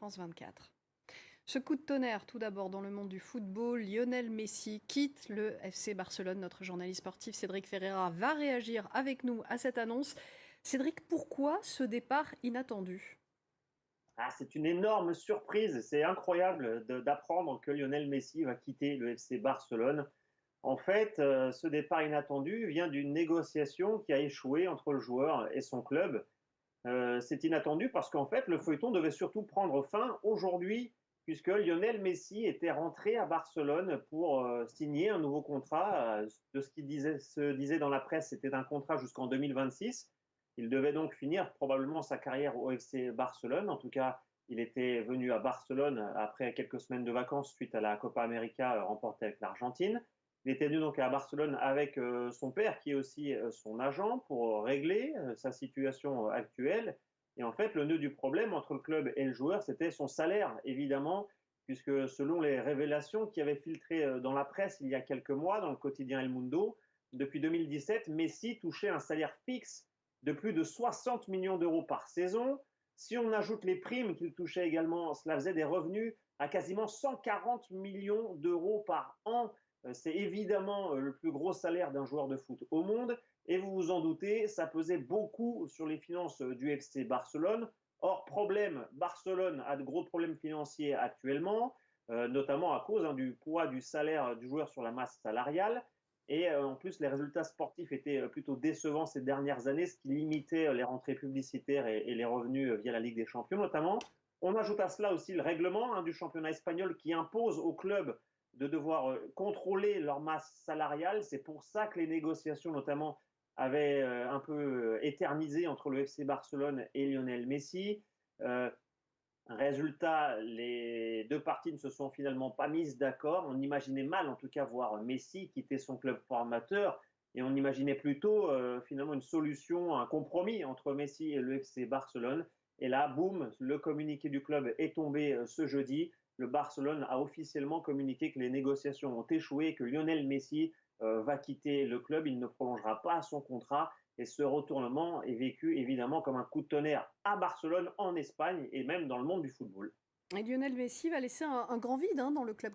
France 24. Ce coup de tonnerre, tout d'abord, dans le monde du football, Lionel Messi quitte le FC Barcelone. Notre journaliste sportif Cédric Ferreira va réagir avec nous à cette annonce. Cédric, pourquoi ce départ inattendu? Ah, c'est une énorme surprise. C'est incroyable d'apprendre que Lionel Messi va quitter le FC Barcelone. En fait, ce départ inattendu vient d'une négociation qui a échoué entre le joueur et son club. C'est inattendu parce qu'en fait, le feuilleton devait surtout prendre fin aujourd'hui, puisque Lionel Messi était rentré à Barcelone pour signer un nouveau contrat. De ce qui se disait dans la presse, c'était un contrat jusqu'en 2026. Il devait donc finir probablement sa carrière au FC Barcelone. En tout cas, il était venu à Barcelone après quelques semaines de vacances suite à la Copa América remportée avec l'Argentine. Il était venu donc à Barcelone avec son père, qui est aussi son agent, pour régler sa situation actuelle. Et en fait, le nœud du problème entre le club et le joueur, c'était son salaire, évidemment, puisque selon les révélations qui avaient filtré dans la presse il y a quelques mois, dans le quotidien El Mundo, depuis 2017, Messi touchait un salaire fixe de plus de 60 millions d'euros par saison. Si on ajoute les primes qu'il touchait également, cela faisait des revenus à quasiment 140 millions d'euros par an. C'est évidemment le plus gros salaire d'un joueur de foot au monde. Et vous vous en doutez, ça pesait beaucoup sur les finances du FC Barcelone. Or, problème, Barcelone a de gros problèmes financiers actuellement, notamment à cause du poids du salaire du joueur sur la masse salariale. Et en plus, les résultats sportifs étaient plutôt décevants ces dernières années, ce qui limitait les rentrées publicitaires et les revenus via la Ligue des Champions notamment. On ajoute à cela aussi le règlement du championnat espagnol qui impose aux clubs de devoir contrôler leur masse salariale. C'est pour ça que les négociations, notamment, avaient un peu éternisé entre le FC Barcelone et Lionel Messi. Euh, Résultat, les deux parties ne se sont finalement pas mises d'accord. On imaginait mal, en tout cas, voir Messi quitter son club formateur. Et on imaginait plutôt finalement une solution, un compromis entre Messi et le FC Barcelone. Et là, boum, le communiqué du club est tombé ce jeudi. Le Barcelone a officiellement communiqué que les négociations ont échoué, que Lionel Messi va quitter le club. Il ne prolongera pas son contrat. Et ce retournement est vécu évidemment comme un coup de tonnerre à Barcelone, en Espagne et même dans le monde du football. Et Lionel Messi va laisser un grand vide dans le club